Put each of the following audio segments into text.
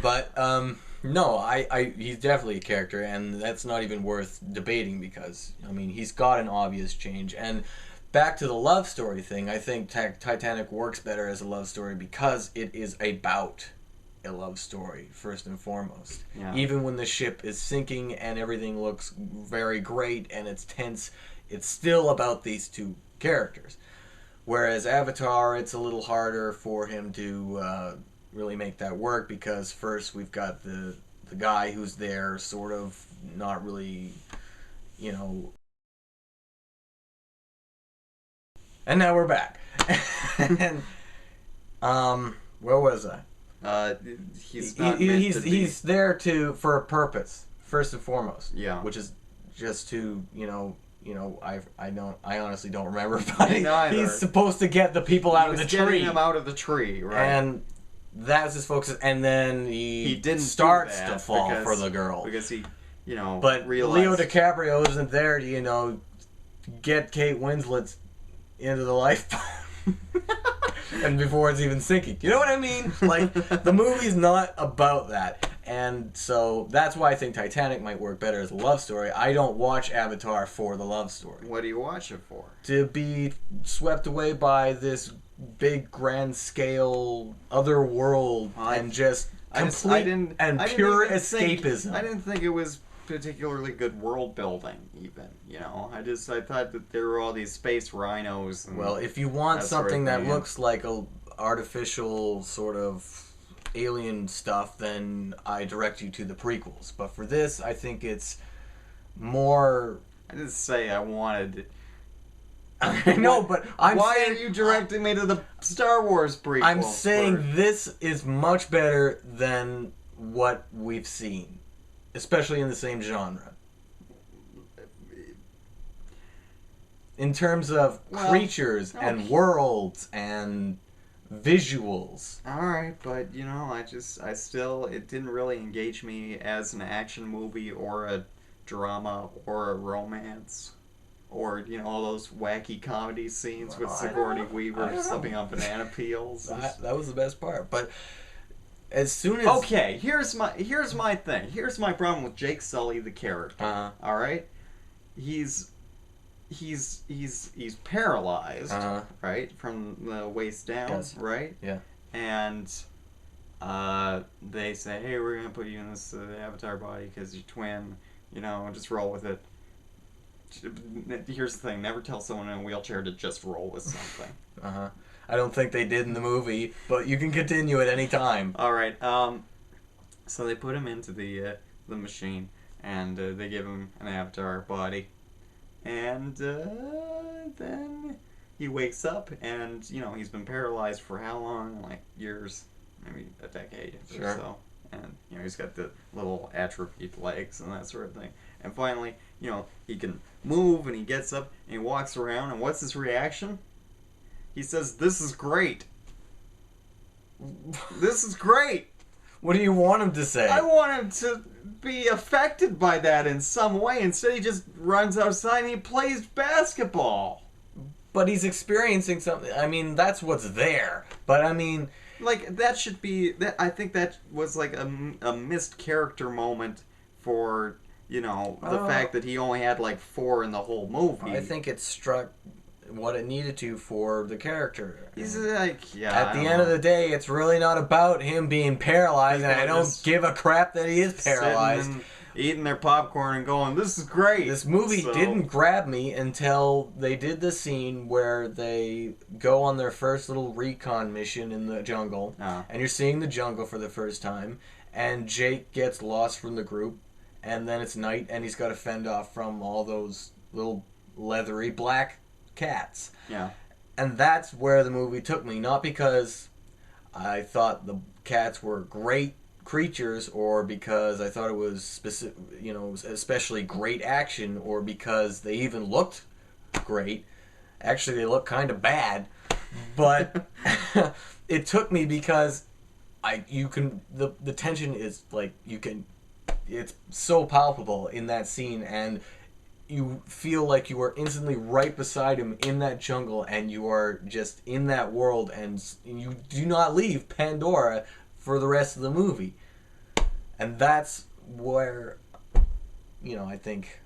But no, he's definitely a character, and that's not even worth debating because I mean he's got an obvious change. And back to the love story thing, I think Titanic works better as a love story because it is about a love story first and foremost. Yeah. Even when the ship is sinking and everything looks very great and it's tense, it's still about these two characters. Whereas Avatar, it's a little harder for him to really make that work because first we've got the guy who's there, sort of not really, you know. And now we're back. And where was I? He's not meant to be. He's there for a purpose first and foremost. Yeah. Which is just to I honestly don't remember, but he's supposed to get the people out of the tree. Getting them out of the tree, right? And that's his focus. And then he didn't starts to fall for the girl because he, But realized... Leo DiCaprio isn't there to get Kate Winslet into the lifeboat. And before it's even sinking. You know what I mean? Like, the movie's not about that. And so that's why I think Titanic might work better as a love story. I don't watch Avatar for the love story. What do you watch it for? To be swept away by this big, grand scale other world and just complete and pure escapism. I didn't think it was particularly good world building, even. I thought that there were all these space rhinos. And well, if you want something that looks like a artificial sort of alien stuff, then I direct you to the prequels. But for this, I think it's more... I didn't say I wanted... I know, but Why are you directing me to the Star Wars prequels? I'm saying this is much better than what we've seen, especially in the same genre. In terms of creatures and worlds and visuals. Alright, but it didn't really engage me as an action movie or a drama or a romance or, all those wacky comedy scenes with Sigourney Weaver slipping on banana peels. That was the best part. But as soon as... Okay, here's my thing. Here's my problem with Jake Sully, the character. Alright? He's paralyzed, right, from the waist down, yes. right? Yeah. And they say, hey, we're gonna put you in this avatar body because you're twin, just roll with it. Here's the thing: never tell someone in a wheelchair to just roll with something. I don't think they did in the movie, but you can continue at any time. All right. So they put him into the machine, and they give him an avatar body. And then he wakes up, and, he's been paralyzed for how long? Like, years, maybe a decade or so. And, he's got the little atrophied legs and that sort of thing. And finally, he can move, and he gets up, and he walks around, and what's his reaction? He says, "This is great. This is great." What do you want him to say? I want him to be affected by that in some way. Instead, he just runs outside and he plays basketball. But he's experiencing something. I mean, that's what's there. But I mean... Like, that should be... I think that was like a missed character moment for, the fact that he only had like 4 in the whole movie. I think it struck what it needed to for the character. He's like, at the end of the day, it's really not about him being paralyzed, and I don't give a crap that he is paralyzed. Eating their popcorn and going, "This is great." This movie didn't grab me until they did the scene where they go on their first little recon mission in the jungle, and you're seeing the jungle for the first time, and Jake gets lost from the group, and then it's night, and he's got to fend off from all those little leathery black cats. Yeah. And that's where the movie took me. Not because I thought the cats were great creatures, or because I thought it was especially great action, or because they even looked great. Actually, they look kind of bad. But it took me because the tension is it's so palpable in that scene, and you feel like you are instantly right beside him in that jungle, and you are just in that world, and you do not leave Pandora for the rest of the movie. And that's where, I think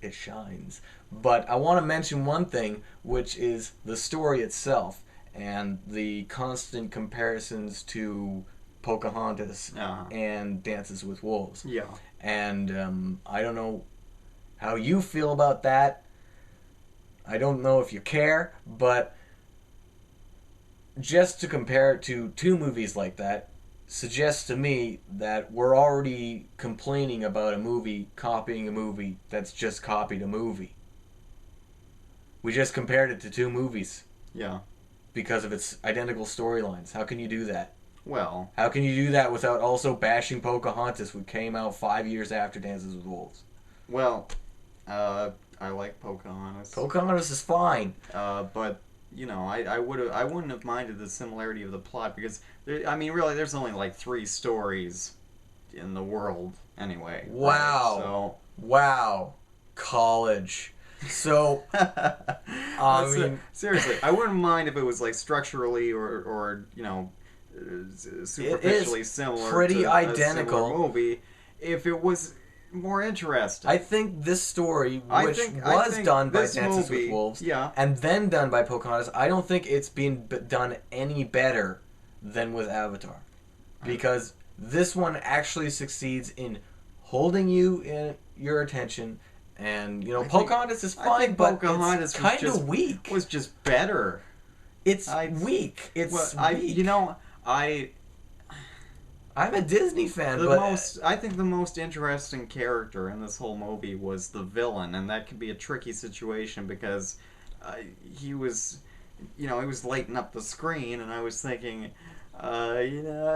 it shines. But I want to mention one thing, which is the story itself and the constant comparisons to Pocahontas and Dances with Wolves. Yeah. And I don't know how you feel about that. I don't know if you care, but just to compare it to two movies like that suggests to me that we're already complaining about a movie copying a movie that's just copied a movie. We just compared it to two movies. Yeah. Because of its identical storylines. How can you do that? Well. How can you do that without also bashing Pocahontas, which came out 5 years after Dances with Wolves? Well, I like Pocahontas. Pocahontas is fine. But I wouldn't have minded the similarity of the plot because really, there's only like 3 stories in the world anyway. Wow. Right? So. Wow. College. So, seriously, I wouldn't mind if it was like structurally or superficially similar. Pretty to identical. A similar movie. If it was more interesting. I think this story, which was done by Dances with Wolves, and then done by Pocahontas, I don't think it's been done any better than with Avatar, because this one actually succeeds in holding you in your attention. And Pocahontas is fine, but Pocahontas it's kind of weak. Was just better. It's weak. It's weak. I'm a Disney fan, I think the most interesting character in this whole movie was the villain, and that could be a tricky situation because he was lighting up the screen, and I was thinking, I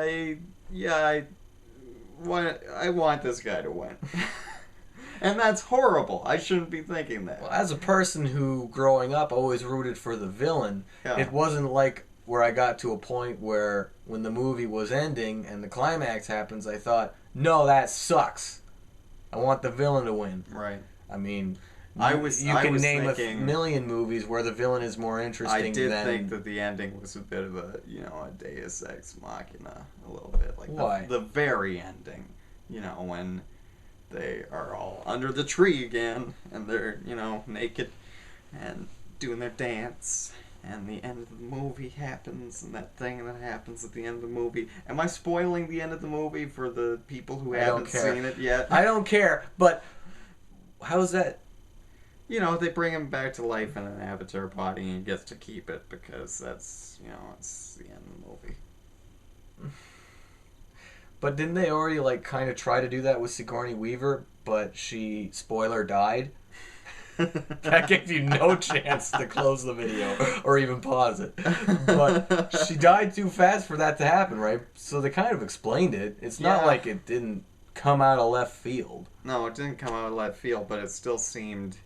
want this guy to win. And that's horrible. I shouldn't be thinking that. Well, as a person who, growing up, always rooted for the villain, it wasn't like where I got to a point where, when the movie was ending and the climax happens, I thought, no, that sucks. I want the villain to win. Right. I mean, you can name a million movies where the villain is more interesting than... I did think that the ending was a bit of a deus ex machina, a little bit. Like why? The very ending, when... They are all under the tree again, and they're, naked and doing their dance, and the end of the movie happens, and that thing that happens at the end of the movie. Am I spoiling the end of the movie for the people who haven't seen it yet? I don't care, but how's that? They bring him back to life in an avatar body, and he gets to keep it because that's, it's the end of the movie. But didn't they already, kind of try to do that with Sigourney Weaver, but she, spoiler, died? That gave you no chance to close the video or even pause it. But she died too fast for that to happen, right? So they kind of explained it. It's not like it didn't come out of left field. No, it didn't come out of left field, but it still seemed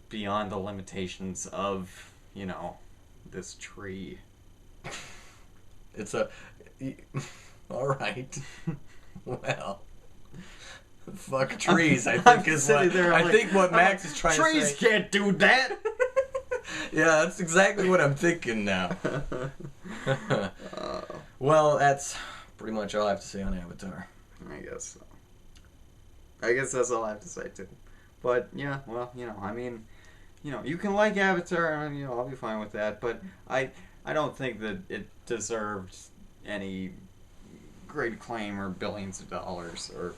beyond the limitations of, this tree. It's a... All right. Well, fuck trees. I think is what I think what Max is trying to say. Trees can't do that. Yeah, that's exactly what I'm thinking now. Well, that's pretty much all I have to say on Avatar. I guess so. I guess that's all I have to say too. But yeah, well, you can like Avatar, and I'll be fine with that. But I don't think that it deserved any great acclaim or billions of dollars or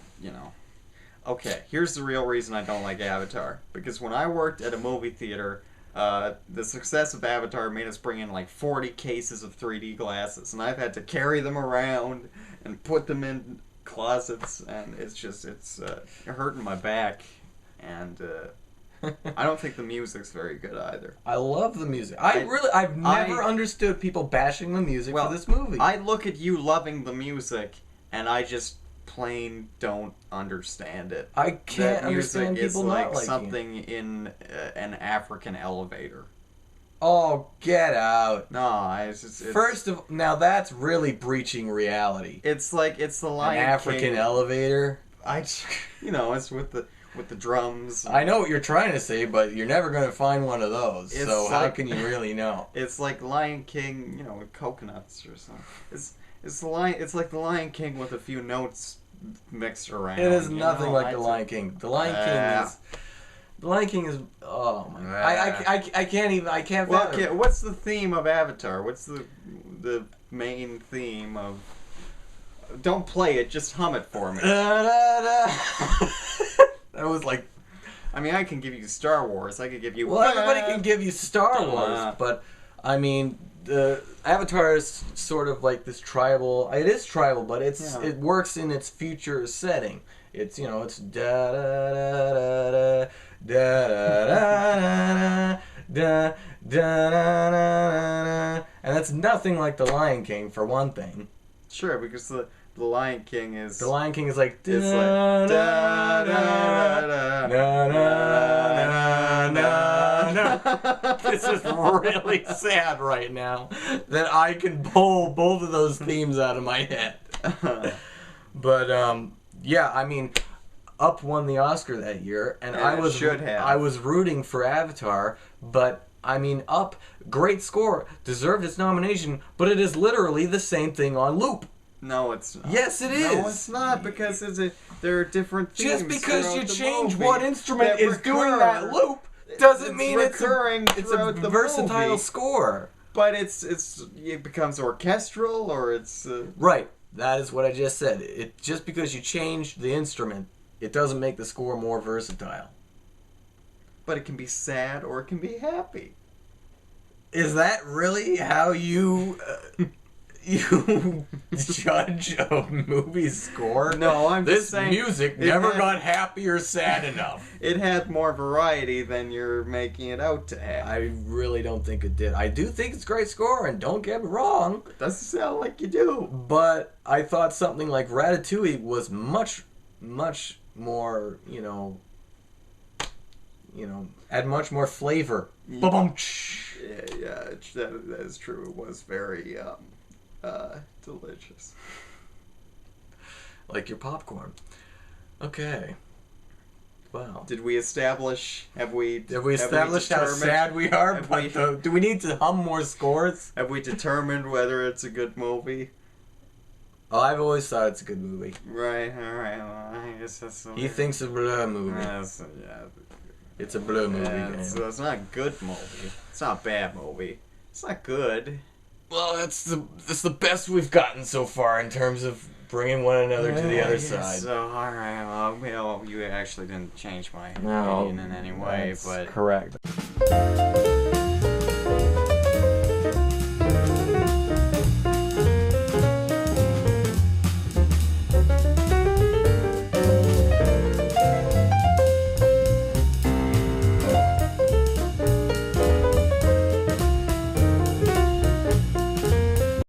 Okay, here's the real reason I don't like Avatar. Because when I worked at a movie theater, the success of Avatar made us bring in 40 cases of 3D glasses, and I've had to carry them around and put them in closets, and it's hurting my back, and I don't think the music's very good either. I love the music. I've never understood people bashing the music for this movie. I look at you loving the music, and I just plain don't understand it. I can't understand people not liking it. It's like something in an African elevator. Oh, get out! No, it's first of now that's really breaching reality. It's the Lion King. An African elevator. It's with the drums. I know what you're trying to say, but you're never going to find one of those. So how can you really know? It's like Lion King, with coconuts or something. It's like the Lion King with a few notes mixed around. It is you nothing know? like The Lion King. The Lion King is. The Lion King is. Oh my god! I can't even. I can't. Well, okay, what's the theme of Avatar? What's the main theme of? Don't play it. Just hum it for me. That was like. I mean, I can give you Star Wars. I could give you. Well, everybody can give you Star Wars, but I mean, the Avatar is sort of like this tribal. It is tribal, but it works in its future setting. It's it's da da da da da da da da da da da, and that's nothing like The Lion King for one thing. Sure, because the Lion King is. The Lion King is like. It's like. Da, da, da, da, na, na, na. It's just really sad right now that I can pull both of those themes out of my head. But yeah, I mean, Up won the Oscar that year, and I was rooting for Avatar, but I mean, Up, great score, deserved its nomination, but it is literally the same thing on loop. No, it's not. Yes, it is. No, it's not, because there are different themes. Just because you change movie what instrument is doing that loop doesn't mean it's a versatile score. But it becomes orchestral, or it's right. That is what I just said. It just because you change the instrument, it doesn't make the score more versatile. But it can be sad or it can be happy. Is that really how you you judge a movie's score? No, I'm just saying... This music never got happy or sad enough. It had more variety than you're making it out to have. I really don't think it did. I do think it's a great score, and don't get me wrong. It doesn't sound like you do. But I thought something like Ratatouille was much, much more, had much more flavor. Ba-bum. Yeah, that is true. It was very delicious. Like your popcorn. Okay. Wow. Did we establish? Have we established how sad we are? Do we need to hum more scores? Have we determined whether it's a good movie? Oh, I've always thought it's a good movie. Right. All right. Well, I guess that's. He thinks it's a blur movie. Yeah. It's a blur movie. Yeah, so it's not a good movie. It's not a bad movie. It's not good. Well, that's the best we've gotten so far in terms of bringing one another to the other side. So, all right. Well, you actually didn't change my opinion in any way, that's but correct.